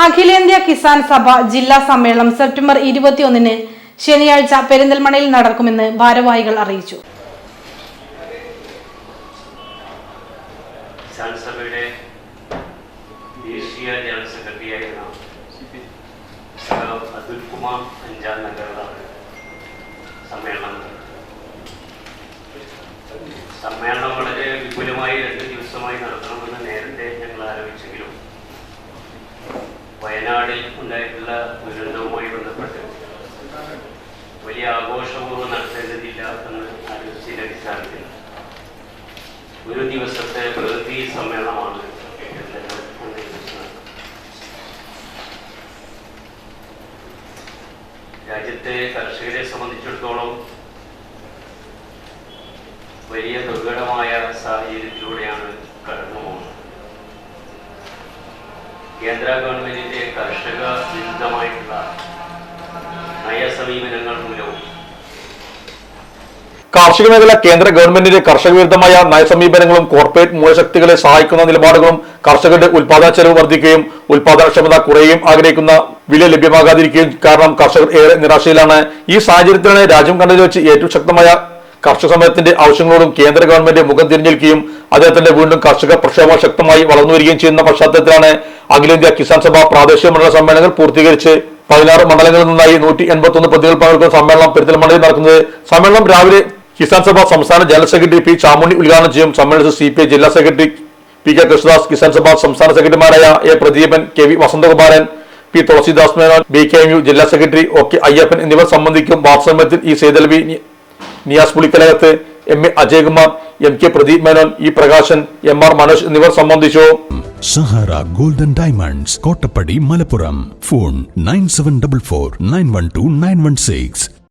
അഖിലേന്ത്യാ കിസാൻ സഭ ജില്ലാ സമ്മേളനം സെപ്റ്റംബർ 21 ശനിയാഴ്ച പെരിന്തൽമണ്ണയിൽ നടക്കുമെന്ന് ഭാരവാഹികൾ അറിയിച്ചു. കിസാൻ സഭയുടെ ദേശീയ ജനറൽ സെക്രട്ടറിയായിരുന്ന അതുൽ കുമാർ അഞ്ചാം നഗറിലാണ് സമ്മേളനം വളരെ വിപുലമായി 2 ദിവസമായി നടത്തണമെന്ന് നേരത്തെ ഞങ്ങൾ ആലോചിച്ചെങ്കിലും വയനാടിൽ ഉണ്ടായിട്ടുള്ള ദുരന്തവുമായി ബന്ധപ്പെട്ട് വലിയ ആഘോഷപൂർവ്വം നടത്തേണ്ടതില്ല എന്ന് ആലോചിച്ചതിന്റെ അടിസ്ഥാനത്തിൽ ഒരു ദിവസത്തെ പ്രകൃതി സമ്മേളനമാണ് രാജ്യത്തെ കർഷകരെ സംബന്ധിച്ചിടത്തോളം വലിയ ദുർഘടമായ സാഹചര്യത്തിലൂടെയാണ് കടന്നു പോകുന്നത്. കേന്ദ്ര ഗവൺമെന്റിന്റെ കർഷക വിരുദ്ധമായിട്ടുള്ള നയസമീപനങ്ങൾ മൂലവും കാർഷിക മേഖല കേന്ദ്ര ഗവൺമെന്റിന്റെ കർഷക വിരുദ്ധമായ നയസമീപനങ്ങളും കോർപ്പറേറ്റ് മൂലശക്തികളെ സഹായിക്കുന്ന നിലപാടുകളും കർഷകരുടെ ഉൽപാദന ചെലവ് വർദ്ധിക്കുകയും ഉൽപാദനക്ഷമത കുറയുകയും ആഗ്രഹിക്കുന്ന വില ലഭ്യമാകാതിരിക്കുകയും കാരണം കർഷകർ ഏറെ നിരാശയിലാണ്. ഈ സാഹചര്യത്തിലാണ് രാജ്യം കണ്ടതിൽ വെച്ച് ഏറ്റവും ശക്തമായ കർഷക സമരത്തിന്റെ ആവശ്യങ്ങളോടും കേന്ദ്ര ഗവൺമെന്റ് മുഖം തിരിഞ്ഞിരിക്കുകയും അദ്ദേഹത്തിന്റെ വീണ്ടും കർഷക പ്രക്ഷോഭം ശക്തമായി വളർന്നു വരികയും ചെയ്യുന്ന പശ്ചാത്തലത്തിലാണ് അഖിലേന്ത്യാ കിസാൻ സഭ പ്രാദേശിക മണ്ഡല സമ്മേളനങ്ങൾ പൂർത്തീകരിച്ച് 16 മണ്ഡലങ്ങളിൽ നിന്നായി 181 പ്രതിനിധികൾ പങ്കെടുക്കുന്ന സമ്മേളനം പെരിന്തൽമണ്ണയിൽ നടക്കുന്നത്. സമ്മേളനം രാവിലെ കിസാൻ സഭ സംസ്ഥാന ജനറൽ സെക്രട്ടറി പി ചാമുണ്ണി ഉദ്ഘാടനം ചെയ്യും. സമ്മേളനത്തിൽ CPI ജില്ലാ secretary P K Krishnadas, Kisan Sabha സംസ്ഥാന സെക്രട്ടറിമാരായ A Pradeepan, KV Vasanthakumaran, P Thulasidas Menon, BKMU ജില്ലാ സെക്രട്ടറി OK അയ്യപ്പൻ എന്നിവർ സംബന്ധിക്കും. വാർത്താസമ്മേളനത്തിൽ E Saithalavi, Niyas Pulikkalakath, MA Ajayakumar, MK Pradeep Menon, E Prakashan, MR Manoj എന്നിവർ സംബന്ധിച്ചു. Sahara golden diamonds, Kottappadi, Malappuram. Phone 9744 912 916.